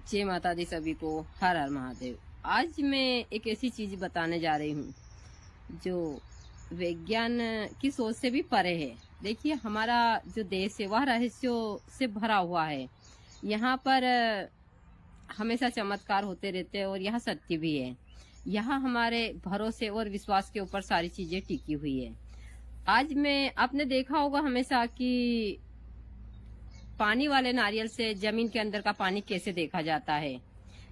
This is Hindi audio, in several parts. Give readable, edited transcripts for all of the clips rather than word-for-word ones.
जय माता दी सभी को। हर हर महादेव। आज मैं एक ऐसी चीज बताने जा रही हूँ जो विज्ञान की सोच से भी परे है। देखिए, हमारा जो देश है वह रहस्यों से भरा हुआ है। यहाँ पर हमेशा चमत्कार होते रहते हैं और यह सत्य भी है। यहाँ हमारे भरोसे और विश्वास के ऊपर सारी चीजें टिकी हुई है। आज मैं आपने देखा होगा हमेशा कि पानी वाले नारियल से जमीन के अंदर का पानी कैसे देखा जाता है।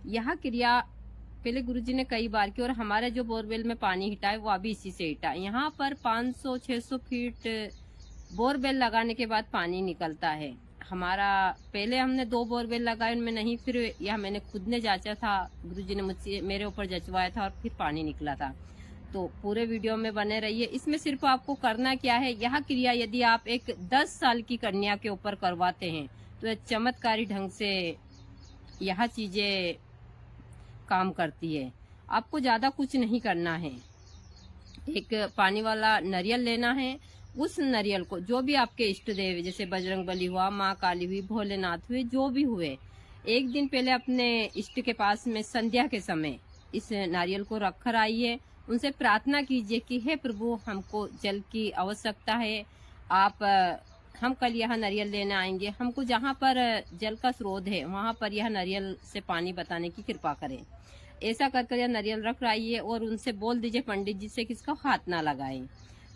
यह क्रिया पहले गुरुजी ने कई बार की और हमारे जो बोरवेल में पानी हिटा है वो अभी इसी से हिटा। यहाँ पर 500-600 फीट बोरवेल लगाने के बाद पानी निकलता है। हमारा पहले हमने 2 बोरवेल लगाए, उनमें नहीं, फिर यह मैंने खुद ने जांचा था, गुरुजी ने मुझसे मेरे ऊपर जचवाया था और फिर पानी निकला था। तो पूरे वीडियो में बने रहिए। इसमें सिर्फ आपको करना क्या है, यह क्रिया यदि आप एक 10 साल की कन्या के ऊपर करवाते हैं तो चमत्कारी ढंग से यह चीजें काम करती है। आपको ज्यादा कुछ नहीं करना है। एक पानी वाला नारियल लेना है। उस नारियल को जो भी आपके इष्ट देव, जैसे बजरंग बली हुआ, माँ काली हुई, भोलेनाथ हुए, जो भी हुए, एक दिन पहले अपने इष्ट के पास में संध्या के समय इस नारियल को रख कर आइए। उनसे प्रार्थना कीजिए कि हे प्रभु, हमको जल की आवश्यकता है। हम कल यह नारियल लेने आएंगे, हमको जहाँ पर जल का स्रोत है वहाँ पर यह नारियल से पानी बताने की कृपा करें। ऐसा कर यह नारियल रख आइए और उनसे बोल दीजिए पंडित जी से कि इसका हाथ ना लगाएं।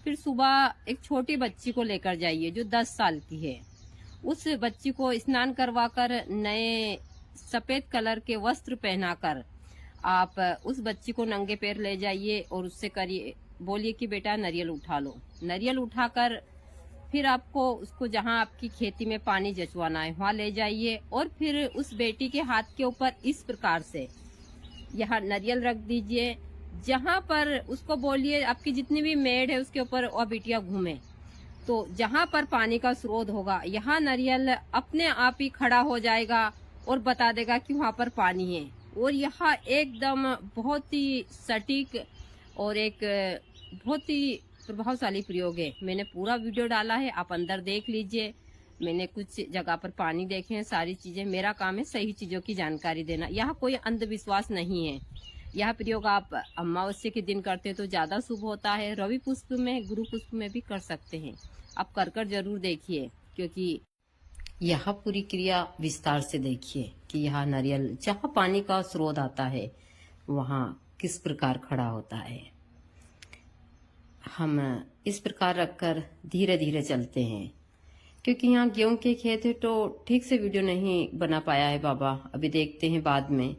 फिर सुबह एक छोटी बच्ची को लेकर जाइए जो 10 साल की है। उस बच्ची को स्नान करवाकर नए सफेद कलर के वस्त्र पहनाकर आप उस बच्ची को नंगे पैर ले जाइए और उससे करिए, बोलिए कि बेटा नारियल उठा लो। नारियल उठाकर फिर आपको उसको जहां आपकी खेती में पानी जचवाना है वहां ले जाइए और फिर उस बेटी के हाथ के ऊपर इस प्रकार से यह नारियल रख दीजिए। जहां पर उसको बोलिए आपकी जितनी भी मेड है उसके ऊपर वह बिटिया घूमे, तो जहां पर पानी का स्रोत होगा यहाँ नारियल अपने आप ही खड़ा हो जाएगा और बता देगा कि वहां पर पानी है। और यहाँ एकदम बहुत ही सटीक और एक बहुत ही प्रभावशाली प्रयोग है। मैंने पूरा वीडियो डाला है, आप अंदर देख लीजिए। मैंने कुछ जगह पर पानी देखे हैं, सारी चीजें। मेरा काम है सही चीजों की जानकारी देना। यह कोई अंधविश्वास नहीं है। यह प्रयोग आप अमावस्या के दिन करते हैं तो ज्यादा शुभ होता है। रवि पुष्प में, गुरु पुष्प में भी कर सकते हैं। आप कर जरूर देखिए, क्योंकि यह पूरी क्रिया विस्तार से देखिए कि यह नारियल जहाँ पानी का स्रोत आता है वहाँ किस प्रकार खड़ा होता है। हम इस प्रकार रखकर धीरे धीरे चलते हैं, क्योंकि यहाँ गेहूं के खेत है तो ठीक से वीडियो नहीं बना पाया है बाबा। अभी देखते हैं, बाद में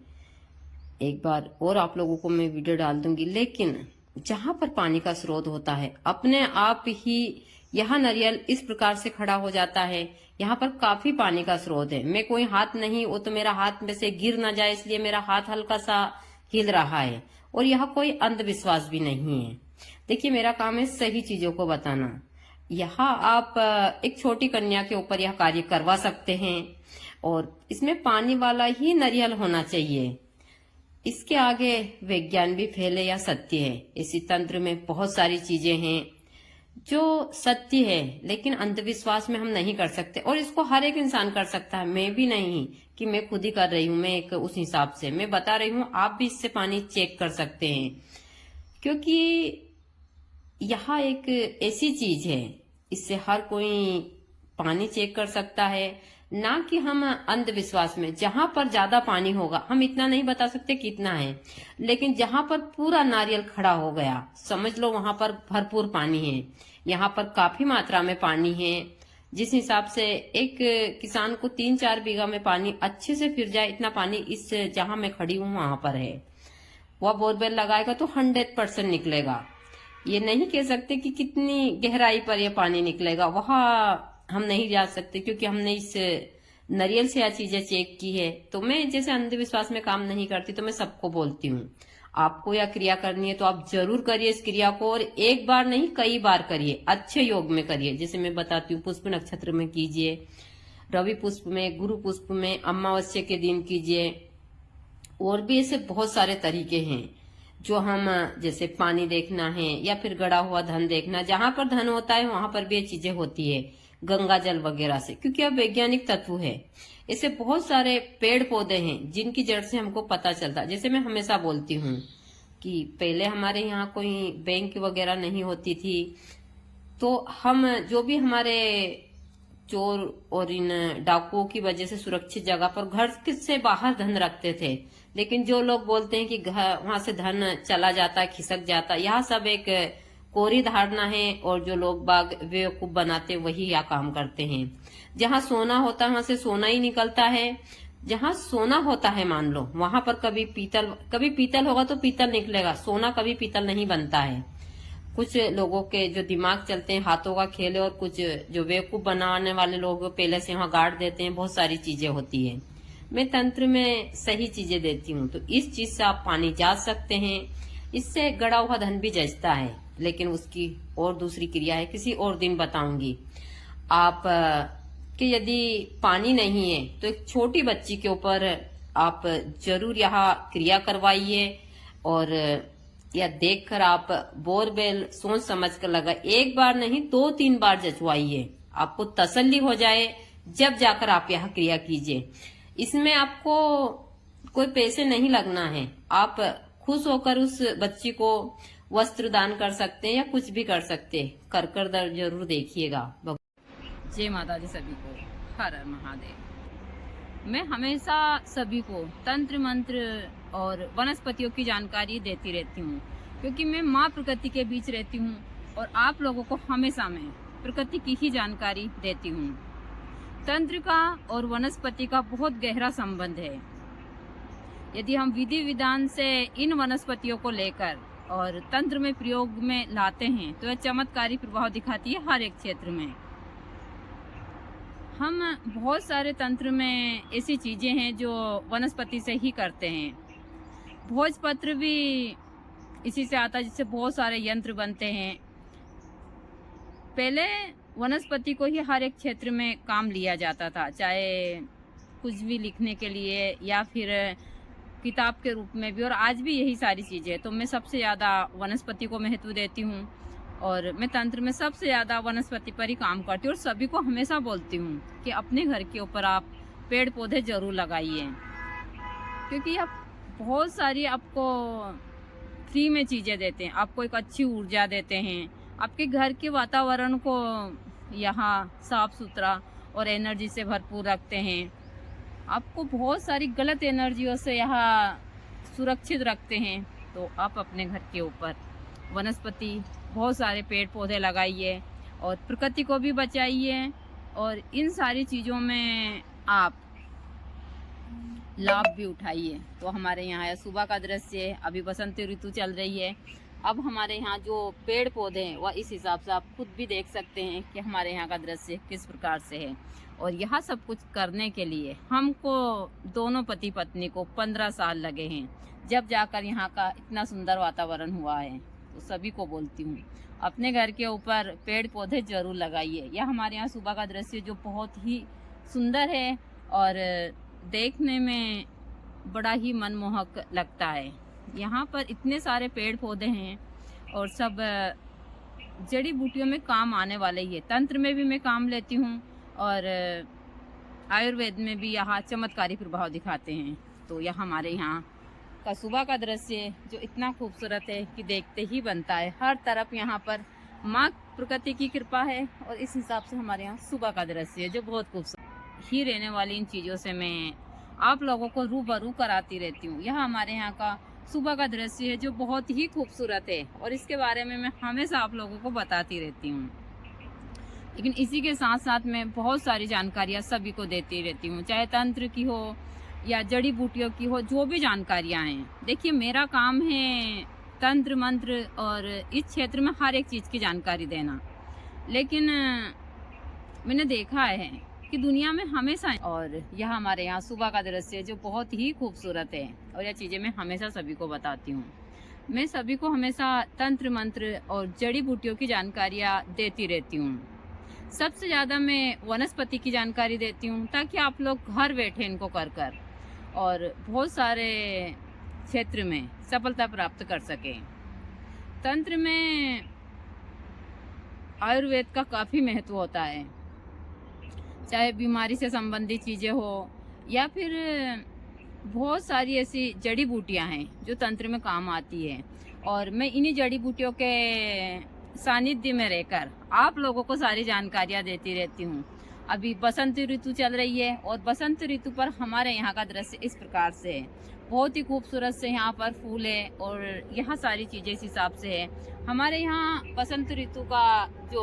एक बार और आप लोगों को मैं वीडियो डाल दूंगी। लेकिन जहाँ पर पानी का स्रोत होता है अपने आप ही यह नारियल इस प्रकार से खड़ा हो जाता है। यहाँ पर काफी पानी का स्रोत है। मैं कोई हाथ नहीं, वो तो मेरा हाथ में से गिर ना जाए इसलिए मेरा हाथ हल्का सा हिल रहा है। और यह कोई अंधविश्वास भी नहीं है। देखिए, मेरा काम है सही चीजों को बताना। यहाँ आप एक छोटी कन्या के ऊपर यह कार्य करवा सकते हैं और इसमें पानी वाला ही नारियल होना चाहिए। इसके आगे विज्ञान भी फैले या सत्य है, इसी तंत्र में बहुत सारी चीजें हैं जो सत्य है, लेकिन अंधविश्वास में हम नहीं कर सकते। और इसको हर एक इंसान कर सकता है। मैं भी नहीं कि मैं खुद ही कर रही हूँ, मैं एक उस हिसाब से मैं बता रही हूँ। आप भी इससे पानी चेक कर सकते हैं, क्योंकि यह एक ऐसी चीज है, इससे हर कोई पानी चेक कर सकता है। ना कि हम अंधविश्वास में, जहां पर ज्यादा पानी होगा, हम इतना नहीं बता सकते कितना है, लेकिन जहां पर पूरा नारियल खड़ा हो गया समझ लो वहां पर भरपूर पानी है। यहाँ पर काफी मात्रा में पानी है। जिस हिसाब से एक किसान को 3-4 बीघा में पानी अच्छे से फिर जाए, इतना पानी इस जहां मैं खड़ी हूँ वहां पर है। वह बोरवेल लगाएगा तो 100% निकलेगा। ये नहीं कह सकते कि कितनी गहराई पर यह पानी निकलेगा, वहां हम नहीं जा सकते, क्योंकि हमने इस नारियल से यह चीजें चेक की है। तो मैं जैसे अंधविश्वास में काम नहीं करती, तो मैं सबको बोलती हूँ आपको यह क्रिया करनी है तो आप जरूर करिए इस क्रिया को। और एक बार नहीं, कई बार करिए, अच्छे योग में करिए। जैसे मैं बताती हूँ, पुष्प नक्षत्र में कीजिए, रवि पुष्प में, गुरु पुष्प में, अमावस्या के दिन कीजिए। और भी ऐसे बहुत सारे तरीके हैं जो हम, जैसे पानी देखना है या फिर गड़ा हुआ धन देखना, जहां पर धन होता है वहां पर भी ये चीजें होती है। गंगा जल वगैरह से, क्योंकि अब वैज्ञानिक तत्व है। ऐसे बहुत सारे पेड़ पौधे हैं जिनकी जड़ से हमको पता चलता। जैसे मैं हमेशा बोलती हूँ कि पहले हमारे यहाँ कोई बैंक वगैरह नहीं होती थी, तो हम जो भी हमारे चोर और इन डाकुओं की वजह से सुरक्षित जगह पर घर से बाहर धन रखते थे। लेकिन जो लोग बोलते हैं कि वहां से धन चला जाता है, खिसक जाता है, यह सब एक कोरी धारणा है। और जो लोग बाग बेवकूफ बनाते वही यह काम करते हैं। जहाँ सोना होता है वहां से सोना ही निकलता है। जहाँ सोना होता है मान लो, वहां पर कभी पीतल होगा तो पीतल निकलेगा, सोना कभी पीतल नहीं बनता है। कुछ लोगों के जो दिमाग चलते हैं हाथों का खेल है, और कुछ जो बेवकूफ बनाने वाले लोग पहले से वहां गाड़ देते हैं। बहुत सारी चीजें होती है। मैं तंत्र में सही चीजें देती हूँ, तो इस चीज से आप पानी जांच सकते हैं। इससे गड़ा हुआ धन भी जचता है, लेकिन उसकी और दूसरी क्रिया है, किसी और दिन बताऊंगी। आप कि यदि पानी नहीं है तो एक छोटी बच्ची के ऊपर आप जरूर यह क्रिया करवाइए, और या देखकर आप बोरवेल सोच समझ कर लगा। एक बार नहीं 2-3 बार जचवाइए, आपको तसल्ली हो जाए, जब जाकर आप यह क्रिया कीजिए। इसमें आपको कोई पैसे नहीं लगना है। आप खुश होकर उस बच्ची को वस्त्र दान कर सकते हैं या कुछ भी कर सकते हैं। कर जरूर देखिएगा। जय माता दी सभी को, हर हर महादेव। मैं हमेशा सभी को तंत्र मंत्र और वनस्पतियों की जानकारी देती रहती हूँ, क्योंकि मैं माँ प्रकृति के बीच रहती हूँ और आप लोगों को हमेशा मैं प्रकृति की ही जानकारी देती हूँ। तंत्र का और वनस्पति का बहुत गहरा संबंध है। यदि हम विधि विधान से इन वनस्पतियों को लेकर और तंत्र में प्रयोग में लाते हैं तो यह चमत्कारी प्रभाव दिखाती है हर एक क्षेत्र में। हम बहुत सारे तंत्र में ऐसी चीजें हैं जो वनस्पति से ही करते हैं। भोजपत्र भी इसी से आता है, जिससे बहुत सारे यंत्र बनते हैं। पहले वनस्पति को ही हर एक क्षेत्र में काम लिया जाता था, चाहे कुछ भी लिखने के लिए या फिर किताब के रूप में भी, और आज भी यही सारी चीजें। तो मैं सबसे ज्यादा वनस्पति को महत्व देती हूँ, और मैं तंत्र में सबसे ज्यादा वनस्पति पर ही काम करती हूँ। और सभी को हमेशा बोलती हूँ कि अपने घर के ऊपर आप पेड़ पौधे जरूर लगाइए, क्योंकि आप बहुत सारी आपको फ्री में चीजें देते हैं, आपको एक अच्छी ऊर्जा देते हैं, आपके घर के वातावरण को यहाँ साफ सुथरा और एनर्जी से भरपूर रखते हैं, आपको बहुत सारी गलत एनर्जियों से यहाँ सुरक्षित रखते हैं। तो आप अपने घर के ऊपर वनस्पति बहुत सारे पेड़ पौधे लगाइए और प्रकृति को भी बचाइए, और इन सारी चीज़ों में आप लाभ भी उठाइए। तो हमारे यहाँ है सुबह का दृश्य, अभी बसंत ऋतु चल रही है। अब हमारे यहाँ जो पेड़ पौधे हैं वह इस हिसाब से आप खुद भी देख सकते हैं कि हमारे यहाँ का दृश्य किस प्रकार से है। और यह सब कुछ करने के लिए हमको दोनों पति पत्नी को 15 साल लगे हैं, जब जाकर यहाँ का इतना सुंदर वातावरण हुआ है। तो सभी को बोलती हूँ अपने घर के ऊपर पेड़ पौधे जरूर लगाइए। यह हमारे यहाँ सुबह का दृश्य जो बहुत ही सुंदर है और देखने में बड़ा ही मनमोहक लगता है। यहाँ पर इतने सारे पेड़ पौधे हैं और सब जड़ी बूटियों में काम आने वाले ही है। तंत्र में भी मैं काम लेती हूँ और आयुर्वेद में भी यहाँ चमत्कारी प्रभाव दिखाते हैं। तो यह हमारे यहाँ का सुबह का दृश्य जो इतना खूबसूरत है कि देखते ही बनता है। हर तरफ यहाँ पर माँ प्रकृति की कृपा है, और इस हिसाब से हमारे यहाँ सुबह का दृश्य है जो बहुत खूबसूरत ही रहने वाली इन चीज़ों से मैं आप लोगों को रूबरू कराती रहती हूँ। यह हमारे यहाँ का सुबह का दृश्य है जो बहुत ही खूबसूरत है, और इसके बारे में मैं हमेशा आप लोगों को बताती रहती हूँ। लेकिन इसी के साथ साथ मैं बहुत सारी जानकारियाँ सभी को देती रहती हूँ, चाहे तंत्र की हो या जड़ी बूटियों की हो, जो भी जानकारियाँ हैं। देखिए मेरा काम है तंत्र मंत्र और इस क्षेत्र में हर एक चीज़ की जानकारी देना, लेकिन मैंने देखा है कि दुनिया में हमेशा, और यह हमारे यहाँ सुबह का दृश्य जो बहुत ही खूबसूरत है, और यह चीज़ें मैं हमेशा सभी को बताती हूँ। मैं सभी को हमेशा तंत्र मंत्र और जड़ी बूटियों की जानकारियाँ देती रहती हूँ। सबसे ज़्यादा मैं वनस्पति की जानकारी देती हूँ, ताकि आप लोग घर बैठे इनको कर और बहुत सारे क्षेत्र में सफलता प्राप्त कर सकें। तंत्र में आयुर्वेद का काफ़ी महत्व होता है। चाहे बीमारी से संबंधित चीज़ें हो या फिर बहुत सारी ऐसी जड़ी बूटियां हैं जो तंत्र में काम आती है। और मैं इन्हीं जड़ी बूटियों के सानिध्य में रहकर आप लोगों को सारी जानकारियां देती रहती हूँ। अभी बसंत ऋतु चल रही है और बसंत ऋतु पर हमारे यहाँ का दृश्य इस प्रकार से है। बहुत ही खूबसूरत से यहाँ पर फूल है और यहाँ सारी चीज़ें इस हिसाब से है। हमारे यहाँ बसंत ऋतु का जो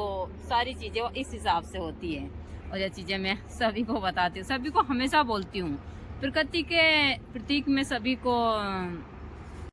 सारी चीज़ें वो इस हिसाब से होती है। और ये चीज़ें मैं सभी को बताती हूँ, सभी को हमेशा बोलती हूँ। प्रकृति के प्रतीक में सभी को